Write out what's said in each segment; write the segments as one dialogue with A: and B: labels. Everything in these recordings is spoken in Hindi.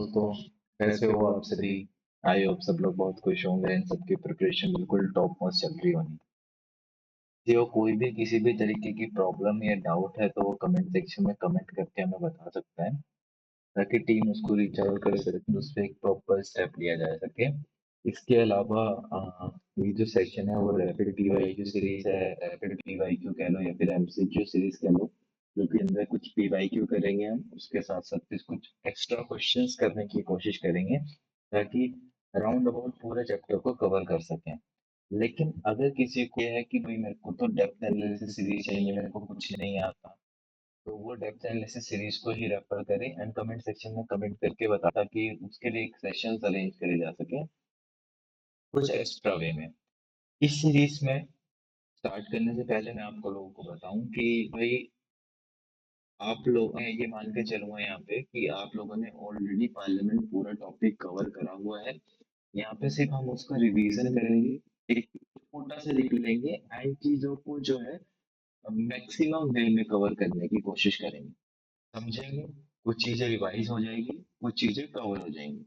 A: दोस्तों, कैसे हो आप सभी। आई होप सब लोग बहुत खुश होंगे। इन सबकी प्रिपरेशन बिल्कुल टॉप मोस्ट चल रही होनी। जो कोई भी किसी भी तरीके की प्रॉब्लम या डाउट है तो वो कमेंट सेक्शन में कमेंट करके हमें बता सकता है, ताकि टीम उसको रीच आउट कर सके, उस पर एक प्रॉपर स्टेप लिया जा सके। इसके अलावा ये जो सेक्शन है वो रैपिड पीवाईक्यू सीरीज है। रैपिड पीवाईक्यू कह लो या फिर एमसीक्यू सीरीज कह लो, जो कि अंदर कुछ पीवाईक्यू करेंगे हम, उसके साथ साथ कुछ एक्स्ट्रा क्वेश्चंस करने की कोशिश करेंगे, ताकि राउंड अबाउट पूरे चैप्टर को कवर कर सकें। लेकिन अगर किसी को यह है कि भाई मेरे को तो डेप्थ एनालिसिस सीरीज चाहिए, मेरे को कुछ नहीं आता, तो वो डेप्थ एनालिसिस सीरीज को ही रेफर करें एंड कमेंट सेक्शन में कमेंट करके बता, ताकि उसके लिए एक सेशन अरेंज करे जा सके कुछ एक्स्ट्रा वे में। इस सीरीज में स्टार्ट करने से पहले मैं आपको लोगों को बताऊं कि भाई आप लोग, मैं ये मान के चलूंगा यहाँ पे कि आप लोगों ने ऑलरेडी पार्लियामेंट पूरा टॉपिक कवर करा हुआ है। यहाँ पे सिर्फ हम उसका रिवीजन करेंगे, एक छोटा सा लिख लेंगे एंड चीजों को जो है मैक्सिमम वे में कवर करने की कोशिश करेंगे, समझेंगे। कुछ चीजें रिवाइज हो जाएगी, कुछ चीजें कवर हो जाएंगी,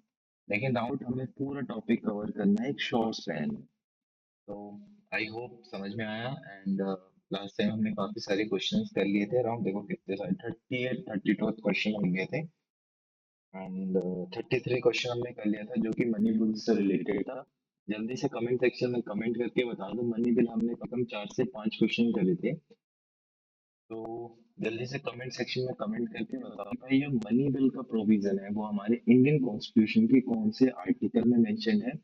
A: लेकिन डाउट हमें पूरा टॉपिक कवर करना है एक शॉर्ट स्पैन में। तो आई होप समझ में आया। एंड लास्ट टाइम हमने काफी सारे क्वेश्चंस कर लिए थे, अराउंड देखो कितने सारे 32 क्वेश्चन हो गए थे। एंड 33 क्वेश्चन हमने कर लिया था जो कि मनी बिल से रिलेटेड था। जल्दी से कमेंट सेक्शन में कमेंट करके बता दो, मनी बिल हमने कम 4 से 5 क्वेश्चन करे थे। तो जल्दी से कमेंट सेक्शन में कमेंट करके बताओ कि भाई जो मनी बिल का प्रोविजन है वो हमारे इंडियन कॉन्स्टिट्यूशन के कौन से आर्टिकल में मेंशन है,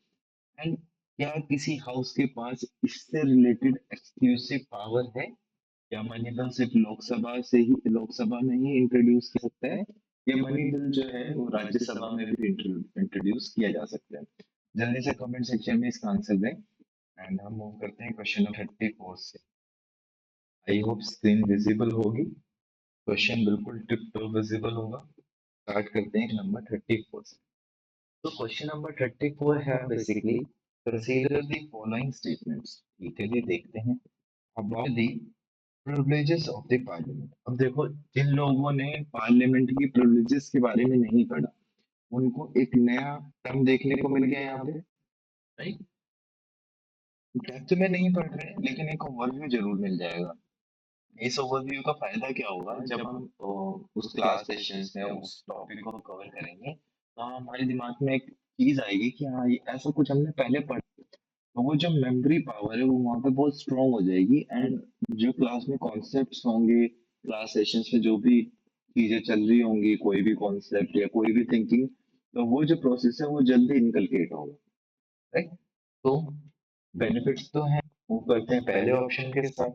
A: एंड क्या किसी हाउस के पास इससे रिलेटेड एक्सक्लूसिव पावर है, या मनी बिल सिर्फ लोकसभा में ही इंट्रोड्यूस कर सकता है, या मनी बिल जो है वो राज्यसभा में भी इंट्रोड्यूस किया जा सकता है। जल्दी से कमेंट सेक्शन में इसका आंसर दें एंड हम मूव करते हैं क्वेश्चन नंबर 34 से। आई होप स्क्रीन विजिबल होगी, क्वेश्चन बिल्कुल टिप टॉप विजिबल होगा। स्टार्ट करते हैं नंबर 34 से। तो क्वेश्चन नंबर 34 है basically, consider the following statements. ठीक है जी, देखते हैं। About the privileges of the parliament. अब देखो, जिन लोगों ने पार्लियामेंट की प्रिविलेजेस के बारे में नहीं पढ़ा, उनको एक नया टर्म देखने को मिल गया यहाँ पे, राइट। डेप्थ में नहीं पढ़ रहे हैं लेकिन एक ओवरव्यू जरूर मिल जाएगा। इस ओवरव्यू का फायदा क्या होगा, जब हम उस क्लास सेशंस में उस टॉपिक को कवर करेंगे तो हमारे दिमाग में एक चीज आएगी कि हाँ ये ऐसा कुछ हमने पहले पढ़ा। तो वो जो मेमोरी पावर है वो वहाँ पे बहुत स्ट्रांग हो जाएगी, एंड जो क्लास में कॉन्सेप्ट्स होंगे, क्लास सेशंस में जो भी चीजें चल रही होंगी, कोई भी कॉन्सेप्ट या कोई भी थिंकिंग, तो वो जो प्रोसेस है वो जल्दी इनकलकेट होगा, राइट। तो बेनिफिट्स तो हैं। वो करते हैं पहले ऑप्शन के साथ,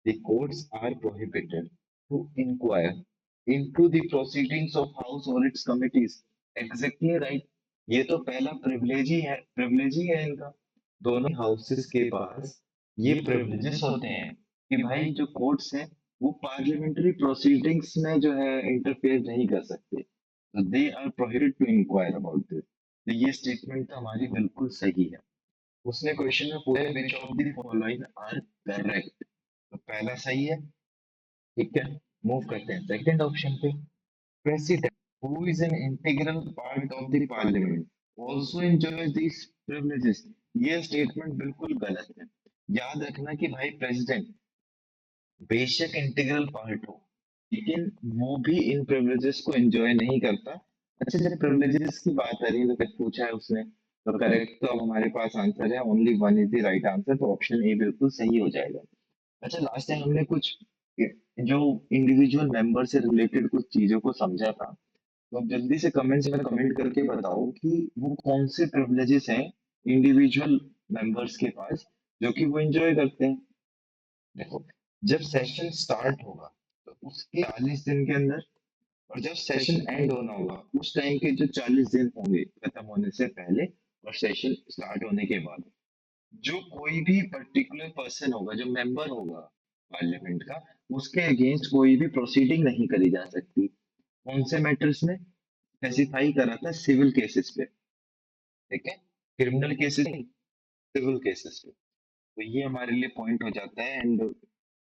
A: the courts are prohibited to inquire into the proceedings of house और इट्स कमिटीज। Exactly right. ये तो पहला प्रिविलेज ही है इनका। दोनों हाउसेस के पास ये प्रिविलेजेस होते हैं कि भाई जो कोर्ट्स हैं वो पार्लियामेंट्री प्रोसीडिंग्स में जो है इंटरफेयर नहीं कर सकते। They are prohibited to inquire about this. तो ये स्टेटमेंट तो हमारी बिल्कुल सही है। उसने क्वेश्चन में पूछा which of the following are correct, तो पहला सही है। ठीक है, मूव करते हैं सेकंड ऑप्शन पे। President who is an integral part of the parliament also enjoys this privileges. ये स्टेटमेंट बिल्कुल गलत है। याद रखना कि भाई प्रेसिडेंट बेशक इंटीग्रल पार्ट हो, लेकिन वो भी इन प्रिविलेजेस को एंजॉय नहीं करता। अच्छा, जब प्रिविलेजेस की बात आ रही है तो करेक्ट पूछा है उसने, तो करेक्ट तो अब हमारे पास आंसर है, only one is the right answer, तो ऑप्शन ए बिल्कुल सही हो जाएगा। अच्छा, लास्ट टाइम हमने कुछ जो इंडिविजुअल मेंबर से रिलेटेड कुछ चीजों को समझा था, तो आप जल्दी से कमेंट्स में कमेंट करके बताओ कि वो कौन से प्रिविलेजेस हैं इंडिविजुअल मेंबर्स के पास जो कि वो एंजॉय करते हैं। देखो, जब सेशन स्टार्ट होगा तो उसके 40 दिन के अंदर, और जब सेशन एंड होना होगा उस टाइम के जो 40 दिन होंगे खत्म होने से पहले और सेशन स्टार्ट होने के बाद, जो कोई भी पर्टिकुलर पर्सन होगा जो मेंबर होगा पार्लियामेंट का, उसके अगेंस्ट कोई भी प्रोसीडिंग नहीं करी जा सकती। कौन से मैटर्स में स्पेसिफाई करा था, सिविल केसेस पे, ठीक है, क्रिमिनल केसेस नहीं, सिविल केसेस पे। तो ये हमारे लिए पॉइंट हो जाता है। एंड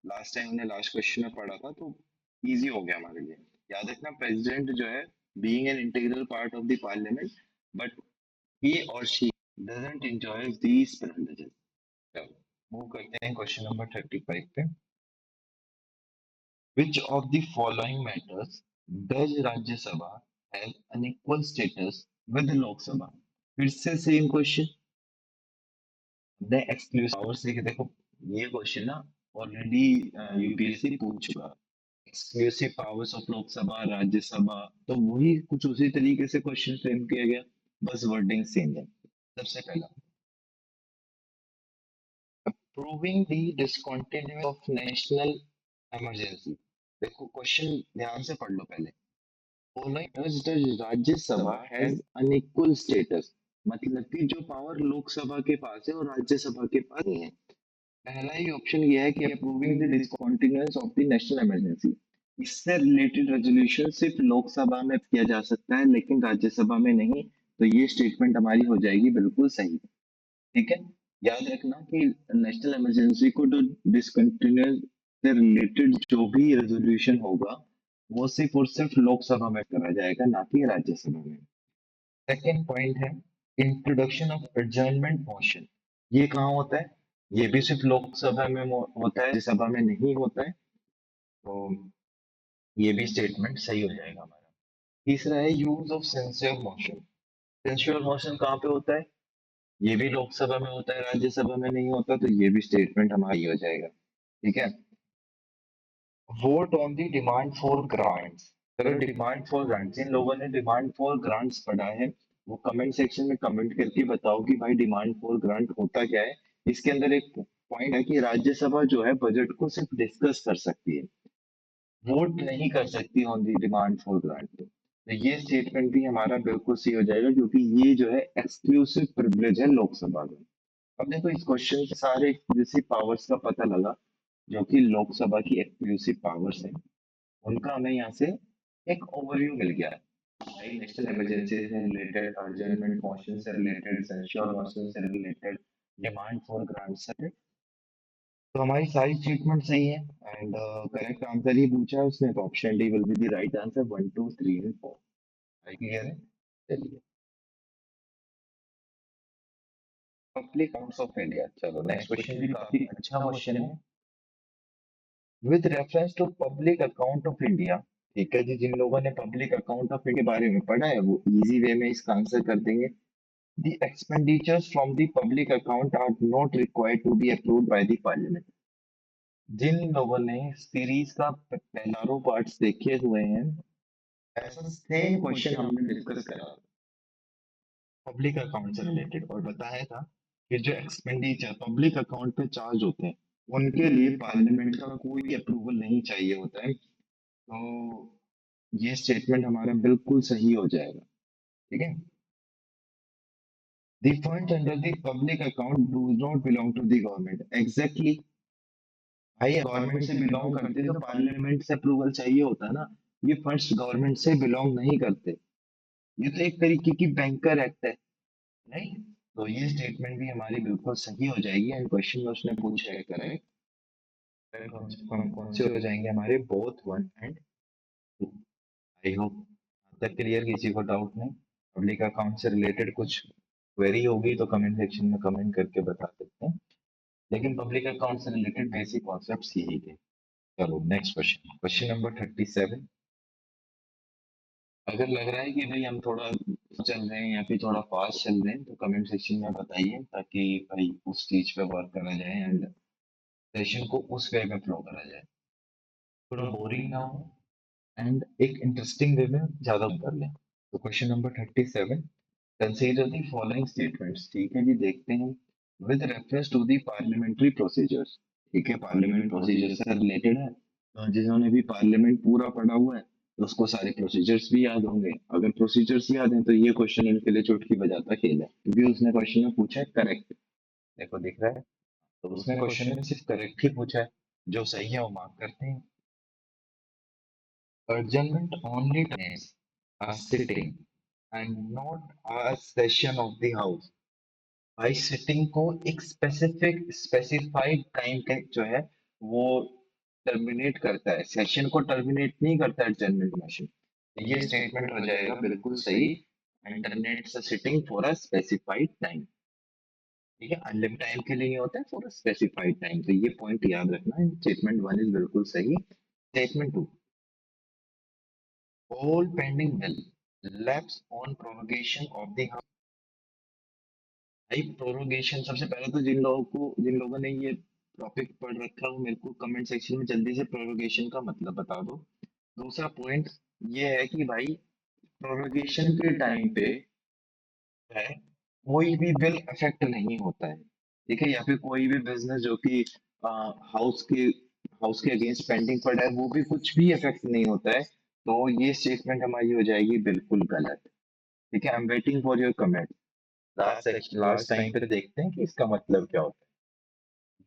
A: लास्ट टाइम हमने लास्ट क्वेश्चन में पढ़ा था तो इजी हो गया हमारे लिए। याद रखना, प्रेसिडेंट जो है
B: being an integral part of the parliament, but he or she doesn't enjoy these privileges.
A: Move करते हैं क्वेश्चन नंबर 35 पे। Which of the following matters does Rajya Sabha have an equal status with the Lok Sabha? फिर से सेम क्वेश्चन, हमने एक्सक्लूसिव पावर्स लिखे। देखो ये क्वेश्चन ना ऑलरेडी यूपीएससी पूछ चुका। Exclusive powers of Lok Sabha Rajya Sabha, तो वही कुछ उसी तरीके से क्वेश्चन फ्रेम किया गया, बस वर्डिंग सेम है। सबसे पहला, proving the discontinuity of national emergency. देखो क्वेश्चन ध्यान से पढ़ लो पहले। राज्यसभा हैज अनइक्वल स्टेटस, मतलब कि जो पावर लोकसभा के पास है और राज्यसभा के पास नहीं है। पहला ही ऑप्शन ये है कि approving the discontinuance of the national emergency. इससे रिलेटेड रेजोल्यूशन सिर्फ लोकसभा में किया जा सकता है लेकिन राज्यसभा में नहीं, तो ये स्टेटमेंट हमारी हो जाएगी बिल्कुल सही। ठीक है, याद रखना कि नेशनल इमरजेंसी को जो डिसकंटिन्यूएंस से रिलेटेड जो भी रेजोल्यूशन होगा वो सिर्फ और सिर्फ लोकसभा में करा जाएगा, ना कि राज्यसभा में। सेकेंड पॉइंट है इंट्रोडक्शन ऑफ एडजर्नमेंट मोशन। ये कहाँ होता है? ये भी सिर्फ लोकसभा में होता है, राज्यसभा में नहीं होता है, तो ये भी स्टेटमेंट सही हो जाएगा हमारा। तीसरा है use of censure motion. Censure motion कहाँ पे होता है? ये भी लोकसभा में होता है, राज्यसभा में नहीं होता, तो ये भी स्टेटमेंट हमारा ही हो जाएगा। ठीक है, vote on the demand for grants. चलो डिमांड फॉर ग्रांट्स, जिन लोगों ने डिमांड फॉर ग्रांट्स पढ़ा है वो कमेंट सेक्शन में कमेंट करके बताओ कि भाई डिमांड फॉर ग्रांट होता क्या है। इसके अंदर एक पॉइंट है कि राज्यसभा जो है बजट को सिर्फ डिस्कस कर सकती है, वोट नहीं कर सकती on the demand for grant. तो ये स्टेटमेंट भी हमारा बिल्कुल सही हो जाएगा क्योंकि ये जो है एक्सक्लूसिव प्रिविलेज है लोकसभा में। अब देखो इस क्वेश्चन से सारे एक्सक्लूसिव पावर्स का पता लगा जो कि लोकसभा की एक्सक्लूसिव पावर्स है, उनका हमें यहाँ से एक ओवरव्यू मिल गया है। नेशनल इमरजेंसी से रिलेटेड, अर्जेंटमेंट मोशन से रिलेटेड, सेंश्योर मोशन से रिलेटेड, डिमांड फॉर ग्रांट से, तो हमारी सारी स्टेटमेंट सही है एंड करेक्ट आंसर ही पूछा है उसने, तो option D will be the right answer 1 2 3 and 4। आई क्लियर है? चलिए, पब्लिक अकाउंट्स ऑफ इंडिया। चलो नेक्स्ट क्वेश्चन भी काफी अच्छा क्वेश्चन है। With reference to public account of India, ठीक है जी, जिन लोगों ने पब्लिक अकाउंट ऑफ इंडिया के बारे में पढ़ा है वो इजी वे में इसका आंसर कर देंगे। The expenditures from the public account are not required to be approved by the parliament। जिन लोगों ने सीरीज का पहला पार्ट्स देखे हुए हैं, ऐसा सेम क्वेश्चन हमने डिस्कस करा पब्लिक अकाउंट से रिलेटेड और बताया था कि जो एक्सपेंडिचर पब्लिक अकाउंट पे चार्ज होते हैं उनके लिए पार्लियामेंट का कोई अप्रूवल नहीं चाहिए होता है, तो ये स्टेटमेंट हमारा बिल्कुल सही हो जाएगा। ठीक है, the funds under the public account do not belong to the government। Exactly, भाई गवर्नमेंट से बिलोंग करते तो पार्लियामेंट से अप्रूवल चाहिए होता ना, ये फंड्स गवर्नमेंट से बिलोंग नहीं करते, ये तो एक तरीके की बैंकर एक्ट है, नहीं? तो ये स्टेटमेंट भी हमारी बिल्कुल सही हो जाएगी एंड क्वेश्चन में उसने पूछा है करेक्ट। कौन से हो जाएंगे हमारे बोथ 1 एंड 2। आई होप तक क्लियर, किसी को डाउट नहीं। पब्लिक अकाउंट से रिलेटेड कुछ क्वेरी होगी तो कमेंट सेक्शन में कमेंट करके बता सकते हैं, लेकिन पब्लिक अकाउंट से रिलेटेड बेसिक कॉन्सेप्ट्स यही थे। चलो नेक्स्ट क्वेश्चन, क्वेश्चन नंबर 37। अगर लग रहा है कि भाई हम थोड़ा चल रहे हैं या फिर थोड़ा फास्ट चल रहे हैं तो कमेंट सेक्शन में बताइए ताकि भाई उस चीज पे वर्क करा जाए एंड सेशन को उस वे में फ्लो करा जाए, थोड़ा बोरिंग ना हो एंड एक इंटरेस्टिंग वे में ज्यादा कर लें। तो question number 37, consider the following statements. ठीक है जी, देखते हैं। With reference to the parliamentary procedures, ठीक है, पार्लियामेंट प्रोसीजर से रिलेटेड है, तो जिन्होंने भी पार्लियामेंट पूरा पढ़ा हुआ है तो उसको सारे प्रोसीजर्स भी याद होंगे। अगर प्रोसीजर्स याद हैं तो ये क्वेश्चन इनके लिए चुटकी बजाता खेल है, क्योंकि उसने क्वेश्चन में पूछा है करेक्ट। देखो दिख रहा है, तो उसने क्वेश्चन में सिर्फ करेक्ट ही पूछा है, जो सही है वो मार्क करते हैं। Adjournment only terminates a sitting and not a session of the house। भाई सिटिंग को एक स्पेसिफाइड टाइम तक जो है वो टर्मिनेट करता है, सेशन को टर्मिनेट नहीं करता है एडजर्नमेंट मोशन। ये स्टेटमेंट हो जाएगा बिल्कुल सही। इंटरनेट से sitting for a specified time, ठीक है, अनलिमिटेड टाइम के लिए नहीं होता है, फॉर अ स्पेसिफाइड टाइम। तो ये पॉइंट याद रखना, स्टेटमेंट वन इज बिल्कुल सही। Statement two, all pending bill lapse on prorogation of the भाई प्रोरोगेशन। सबसे पहले तो जिन लोगों ने ये टॉपिक पढ़ रखा है वो मेरे को कमेंट सेक्शन में जल्दी से प्रोरोगेशन का मतलब बता दो। दूसरा पॉइंट ये है कि भाई प्रोरोगेशन के टाइम पे है कोई भी बिल अफेक्ट नहीं होता है, ठीक है, या फिर कोई भी बिजनेस जो कि हाउस के हाउस के अगेंस्ट पेंडिंग पड़ा है वो भी कुछ भी अफेक्ट नहीं होता है। तो ये स्टेटमेंट हमारी हो जाएगी बिल्कुल गलत। ठीक है, I am waiting for your comment. Last time पे देखते हैं कि इसका मतलब क्या होता है।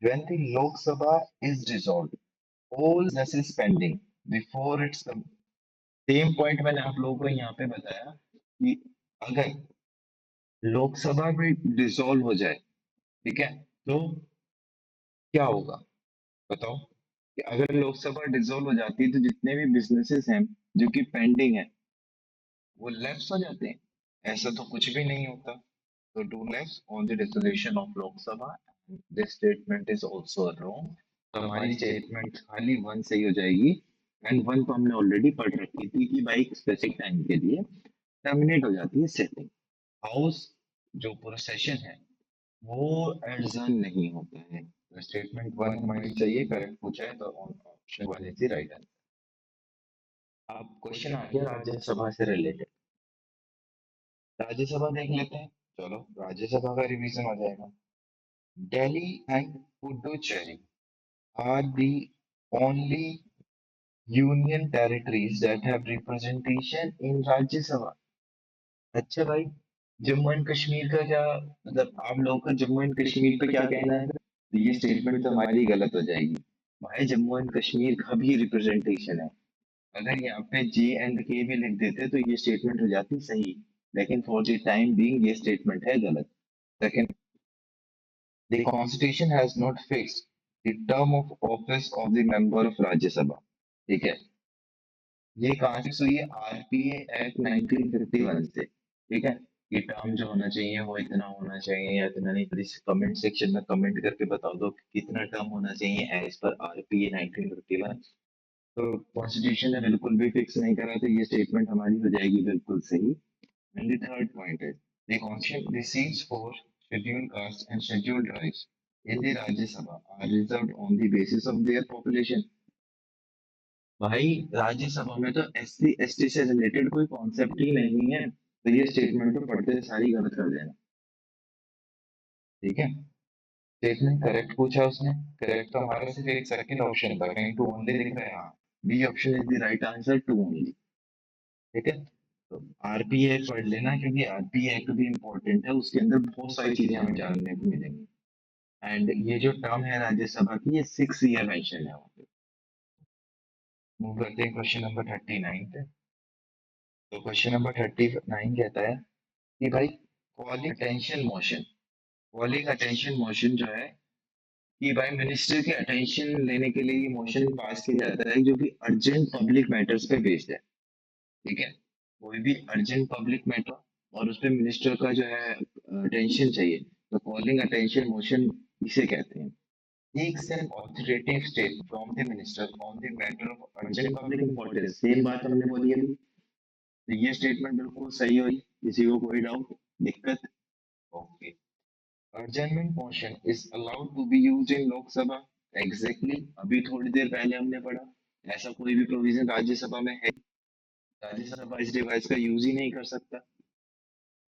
A: When the Lok Sabha is dissolved, all business is pending before its same point मैंने आप लोगों को यहाँ पे बताया कि अगर लोकसभा में डिसॉल्व हो जाए, ठीक है, तो क्या होगा बताओ। कि अगर लोकसभा डिसॉल्व हो जाती है तो जितने भी बिजनेसेस हैं जो कि पेंडिंग है वो लेफ्ट हो जाते हैं, ऐसा तो कुछ भी नहीं होता। तो do less on the dissolution of Lok Sabha. This statement is also wrong. तो हमारी स्टेटमेंट खाली वन सही हो जाएगी। एंड वन तो हमने ऑलरेडी पढ़ रखी थी कि भाई स्पेसिफिक टाइम के लिए टर्मिनेट हो जाती है सेटिंग। हाउस जो पूरा सेशन है वो एडजर्न नहीं होता है। तो स्टेटमेंट वन हमारी चाहिए, करेक्ट पूछा है तो option one is the right answer. अब क्वेश्चन आ गया राज्यसभा से रिलेटेड। राज्यसभा देख लेते हैं। चलो राज्यसभा का रिवीजन हो जाएगा। Delhi and Puducherry are the only union territories that have representation in Rajya Sabha। अच्छा भाई, जम्मू एंड कश्मीर का क्या मतलब, आप लोगों का जम्मू एंड कश्मीर पे क्या कहना है? तो ये स्टेटमेंट तो हमारी गलत हो जाएगी। भाई जम्मू एंड कश्मीर का भी रिप्रेजेंटेशन है। अगर यहाँ पे जे एंड के भी लिख देते तो ये स्टेटमेंट हो जाती सही, लेकिन फॉर द टाइम बीइंग ये स्टेटमेंट है गलत। Second, the constitution has not fixed the term of office of the member of Rajya Sabha। ठीक है, ये कहाँ फिक्स हुई है? आरपीए एक्ट 1951 से। ठीक है, ये टर्म जो होना चाहिए वो इतना होना चाहिए या इतना नहीं, प्लीज कमेंट सेक्शन में कमेंट करके बता दो कि कितना टर्म होना चाहिए एज पर आरपीए 1951। तो कॉन्स्टिट्यूशन ने बिल्कुल भी फिक्स नहीं करा, तो ये स्टेटमेंट हमारी हो जाएगी बिल्कुल सही। And the third point is the constitution, the seats for scheduled castes and scheduled tribes in the Rajya Sabha are reserved on the basis of their population। भाई राज्यसभा में तो एससी एसटी से रिलेटेड कोई कॉन्सेप्ट ही नहीं है, तो ये स्टेटमेंट तो पढ़ते सारी गलत कर देना। ठीक है, स्टेटमेंट करेक्ट पूछा उसने। करेक्ट तो हमारा सिर्फ एक सेकंड ऑप्शन था, कहीं टू ओनली दिख रहा है। हाँ, B option is the right answer, two only. ठीक है, तो आरपीए पढ़ लेना क्योंकि आरपीए एक्ट भी इम्पोर्टेंट है, उसके अंदर बहुत सारी चीजें हमें जानने को मिलेंगी। एंड ये जो टर्म है राज्यसभा की ये 6 ईयर मेंशन है वहाँ पे। मूव करते हैं क्वेश्चन नंबर 39 पे। तो क्वेश्चन नंबर 39 कहता है कि भाई कॉलिंग अटेंशन मोशन जो है कि भाई मिनिस्टर के अटेंशन लेने के लिए ये मोशन पास किया जाता है जो कि अर्जेंट पब्लिक मैटर्स पे बेस्ड है। ठीक है, कोई भी अर्जेंट पब्लिक मैटर और उस पे मिनिस्टर का जो है अटेंशन चाहिए, तो कॉलिंग अटेंशन मोशन इसे कहते हैं। Seeks an authoritative step from the minister on the matter of urgent public importance। Same बात हमने बोली अभी। तो ये स्टेटमेंट बिल्कुल सही हुई, किसी को कोई डाउट दिक्कत? Okay, adjournment motion is allowed to be used in लोक सभा। एग्जैक्टली, अभी थोड़ी देर पहले हमने पढ़ा ऐसा कोई भी प्रोविजन राज्यसभा में है, राज्यसभा इस डिवाइस का यूज ही नहीं कर सकता।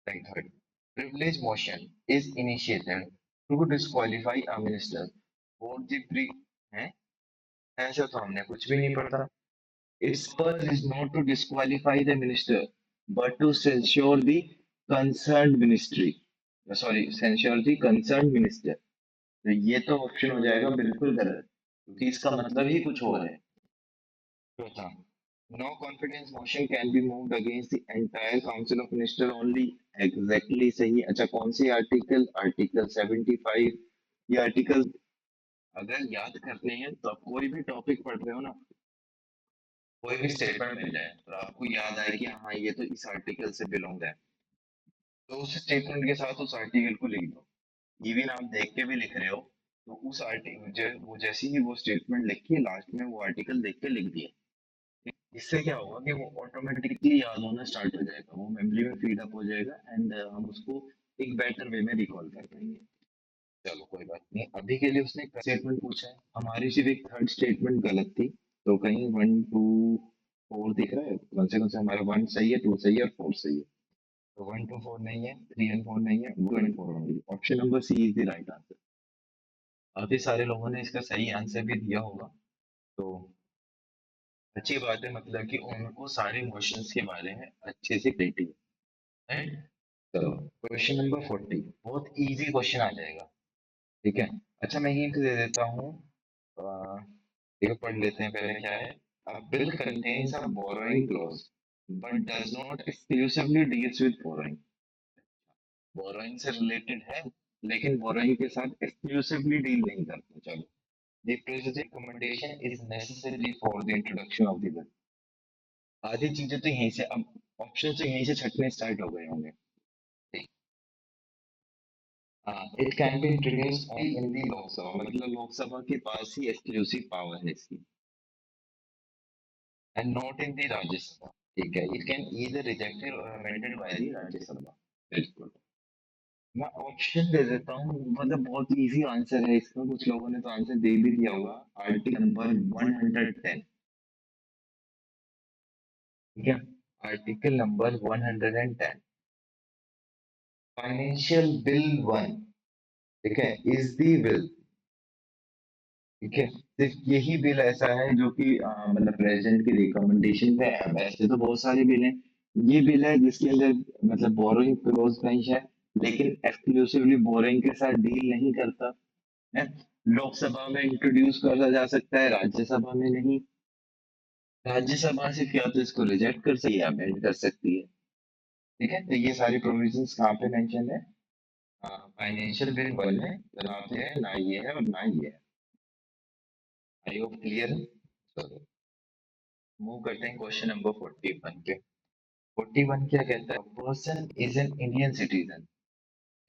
A: Third, privilege motion is initiated to disqualify a minister for the pre हैं? ऐसा तो हमने कुछ भी नहीं पढ़ा। Its purpose is not to disqualify the minister, but to censure the concerned ministry। Sorry, censure the concerned minister। तो ये तो ऑप्शन हो जाएगा बिल्कुल गलत, क्योंकि इसका मतलब ही कुछ और है। चौथा, no confidence motion can be moved against the entire council of minister only। Exactly सही। अच्छा कौन सी आर्टिकल? आर्टिकल 75 ये आर्टिकल अगर याद करने हैं तो आप कोई भी टॉपिक पढ़ रहे हो ना
B: कोई भी स्टेटमेंट मिल जाए और आपको याद आए कि हाँ ये तो इस आर्टिकल से बिलोंग है, तो उस स्टेटमेंट के साथ उस आर्टिकल को लिख दो। इवन आप देख के भी लिख रहे हो तो उस आर्टिकल वो जैसे ही वो स्टेटमेंट लिखिए लास्ट में वो आर्टिकल देख के लिख दिए। इससे क्या होगा कि वो ऑटोमेटिकली याद होना स्टार्ट हो जाएगा, वो मेमोरी में फीड अप हो जाएगा एंड हम उसको एक बेटर वे में रिकॉल कर पाएंगे। चलो कोई बात नहीं, अभी के लिए उसने एक स्टेटमेंट पूछा है, हमारी सिर्फ एक थर्ड स्टेटमेंट गलत थी। तो कहीं 1 2 4 दिख रहा है, कौन से हमारा 1 सही है, 2 सही है और 4 सही है। तो 1 2 4 नहीं है, 3 एंड 4 नहीं है, 2 एंड 4 होंगी। Option number C is the right answer. काफी सारे लोगों ने इसका सही आंसर भी दिया होगा, तो अच्छी बात है, मतलब कि उनको सारे क्वेश्चंस के बारे में अच्छे से क्लियरिटी है। चलो क्वेश्चन नंबर 40, बहुत इजी क्वेश्चन आ जाएगा। ठीक है, अच्छा मैं हिंट दे देता हूँ। देखो पढ़ लेते हैं पहले क्या है। A bill contains a borrowing clause but does not exclusively deals with borrowing। Borrowing से रिलेटेड है लेकिन बोरोइंग के साथ एक्सक्लूसिवली डील नहीं करता। चलो, the present recommendation is necessary for the introduction of the bill। आधी चीजें तो यहीं से अब ऑप्शन तो यहीं से छटने स्टार्ट हो गए होंगे। It can be introduced in the Lok Sabha, मतलब लोकसभा के पास ही एक्सक्लूसिव पावर है इसकी, and not in the Rajya Sabha. ठीक है, इट कैन ईदर रिजेक्टेड और अमेंडेड बाय दी राज्यसभा। बिल्कुल, मैं ऑप्शन दे देता हूँ, मतलब बहुत इजी आंसर है इसका, कुछ लोगों ने तो आंसर दे भी दिया होगा। Article number 110। ठीक है, आर्टिकल नंबर 110, फाइनेंशियल बिल 1। ठीक है, इज दी बिल। ठीक है, सिर्फ यही बिल ऐसा है जो कि मतलब प्रेसिडेंट की रिकमेंडेशन पे है। वैसे तो बहुत सारे बिल हैं, ये बिल है जिसके अंदर मतलब बोरोइंग क्लोज नहीं है, लेकिन एक्सक्लूसिवली बोरोइंग के साथ डील नहीं करता है। लोकसभा में इंट्रोड्यूस करा जा सकता है, राज्यसभा में नहीं। राज्यसभा सिर्फ या तो इसको रिजेक्ट कर सकती है या अमेंड कर सकती है। ठीक है, तो ये सारी प्रोविजंस कहाँ पे मेंशन है? फाइनेंशियल बिल 1 में, जहाँ पे है ना ये है और ना ये है। आई होप क्लियर है। चलो मूव करते हैं क्वेश्चन नंबर 41 पे। 41 क्या कहता है? Person is an Indian citizen.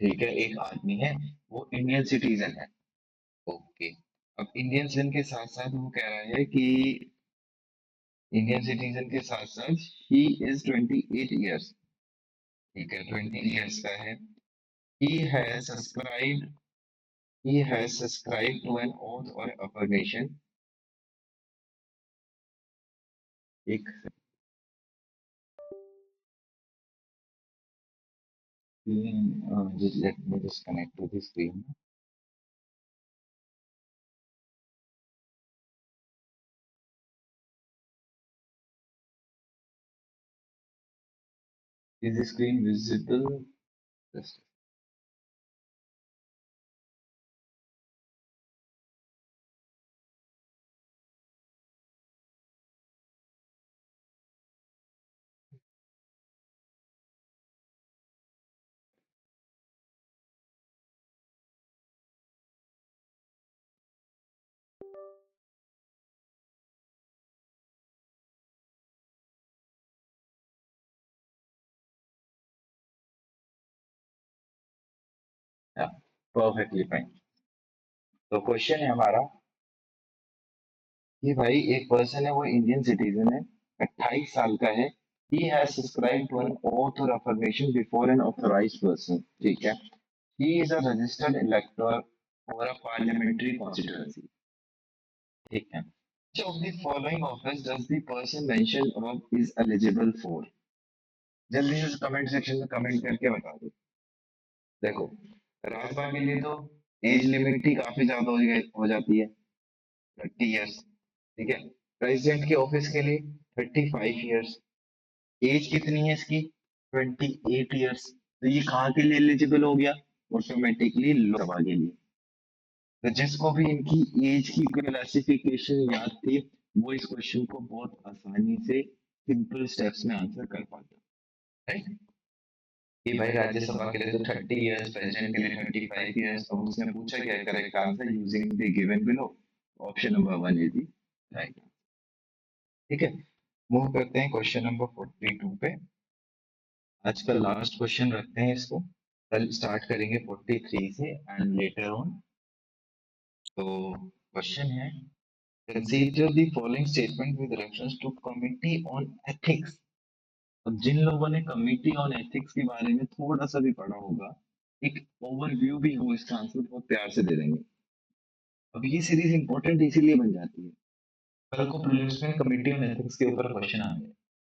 B: ठीक है, एक आदमी है, वो इंडियन सिटीजन है। ओके, अब इंडियन सिटीजन के साथ साथ वो कह रहा है कि इंडियन सिटीजन के साथ साथ ही इज 28 ईयर्स। ठीक है, 20 ईयर्स का है। he has subscribed he has subscribed to an oath or affirmation। एक just let me just connect to the screen। Is the screen visible? Just yeah, perfectly fine। तो क्वेश्चन है हमारा कि भाई एक पर्सन है, वो इंडियन सिटीजन है, 28 साल का है। he has subscribed to an oath or affirmation before an authorized person। ठीक है, he is a registered elector for a parliamentary constituency। ठीक है, which of the following office does the person mentioned above is eligible for? जल्दी से कमेंट सेक्शन में कमेंट करके बता दो। देखो, राज्यसभा के लिए तो एज लिमिट ही काफी ज्यादा हो जाती है, 30 ईयर्स। ठीक है, प्रेसिडेंट के ऑफिस के लिए 35 ईयर्स। एज कितनी है इसकी? 28 ईयर्स। तो ये कहाँ के लिए एलिजिबल हो गया? ऑटोमेटिकली लोकसभा के लिए। तो जिसको भी इनकी एज की क्लासिफिकेशन याद थी, वो इस क्वेश्चन को बहुत आसानी से सिंपल स्टेप्स में आंसर कर पाता, राइट? कि भाई राज्यसभा के लिए तो 30 ईयर्स, प्रेसिडेंट के लिए 35 ईयर्स। अब उसने पूछा क्या correct answer using the given below. Option number 1 is the right. ठीक है,
A: मूव करते हैं क्वेश्चन नंबर 42 पे। आज का लास्ट क्वेश्चन रखते हैं इसको, कल स्टार्ट करेंगे 43 से एंड लेटर ऑन। तो क्वेश्चन है, consider the following statement with reference to committee on ethics. अब जिन लोगों ने कमिटी ऑन एथिक्स के बारे में थोड़ा सा भी पढ़ा होगा, एक ओवरव्यू भी हो इसका आंसर बहुत प्यार से दे देंगे। अब ये सीरीज इंपॉर्टेंट इसीलिए बन जाती है, कल को प्रीलिम्स में कमिटी ऑन एथिक्स के ऊपर क्वेश्चन आएंगे।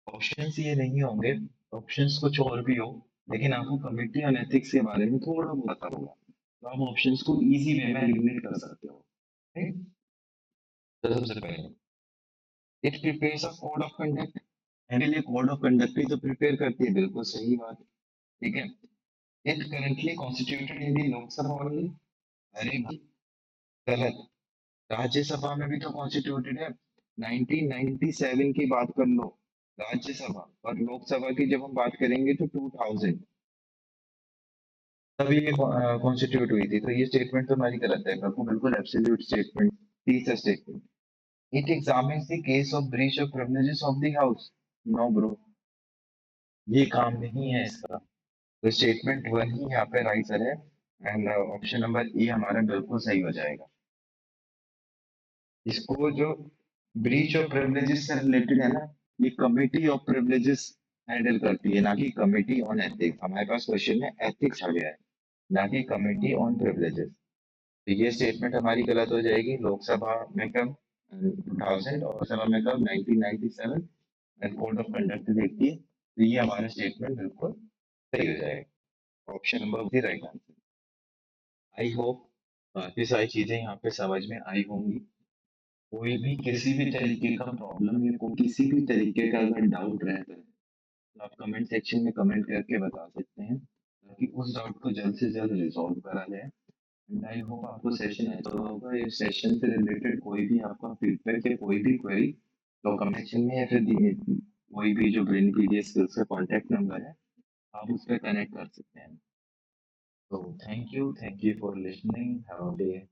A: ऑप्शंस ये नहीं होंगे, ऑप्शंस कुछ और भी हो, लेकिन आपको कमिटी ऑन एथिक्स के बारे में थोड़ा बहुत पता होगा, तो आप ऑप्शंस को इजी वे में एलिमिनेट कर सकते हो। ठीक? तो सबसे पहले, it prepares a code of conduct. मेरे लिए कोड ऑफ कंडक्ट ही तो प्रिपेयर करती है, बिल्कुल सही बात। ठीक है। It currently constituted in the Lok Sabha only. अरे भाई, गलत। राज्यसभा में भी तो कॉन्स्टिट्यूटेड है। 1997 की बात कर लो राज्यसभा, और लोकसभा की जब हम बात करेंगे तो 2000 तभी ये कॉन्स्टिट्यूट हुई थी। तो ये स्टेटमेंट तो हमारी गलत है, आपको बिल्कुल एब्सोल्यूट स्टेटमेंट। तीसरा statement, it examines the case of breach of privileges of the house. No bro, ये काम नहीं है इसका। तो स्टेटमेंट वन ही यहाँ पे राइट सर है, एंड ऑप्शन नंबर ए हमारा बिल्कुल सही हो जाएगा। इसको जो ब्रीच ऑफ प्रिविलेजेस से रिलेटेड है ना, ये कमिटी ऑफ प्रिविलेजेस हैंडल करती है, ना कि कमिटी ऑन एथिक्स। हमारे पास क्वेश्चन में एथिक्स आ गया है, ना कि कमिटी ऑन प्रिविलेजेस। तो ये स्टेटमेंट हमारी गलत हो जाएगी। लोकसभा में कब 2000 और सभा में कब 1997, एंड कोड ऑफ कंडक्ट देखती है, तो ये हमारा स्टेटमेंट बिल्कुल सही हो जाएगा। Option number right answer. I hope काफी सारी चीजें यहाँ पे समझ में आई होंगी। कोई भी किसी भी तरीके का प्रॉब्लम या किसी भी तरीके का अगर डाउट रहता है तो आप कमेंट सेक्शन में कमेंट करके बता सकते हैं, ताकि उस डाउट को जल्द से जल्द रिजॉल्व करा जाए। एंड आई होप आपको सेशन अच्छा होगा। इस सेशन से रिलेटेड कोई भी आपका फीडबैक या कोई भी क्वेरी तो कमेंट सेक्शन में या फिर कोई भी जो ब्रेन पीडीएफ स्किल्स का कॉन्टैक्ट नंबर है, आप उस पर कनेक्ट कर सकते हैं। तो thank you for listening, have a day.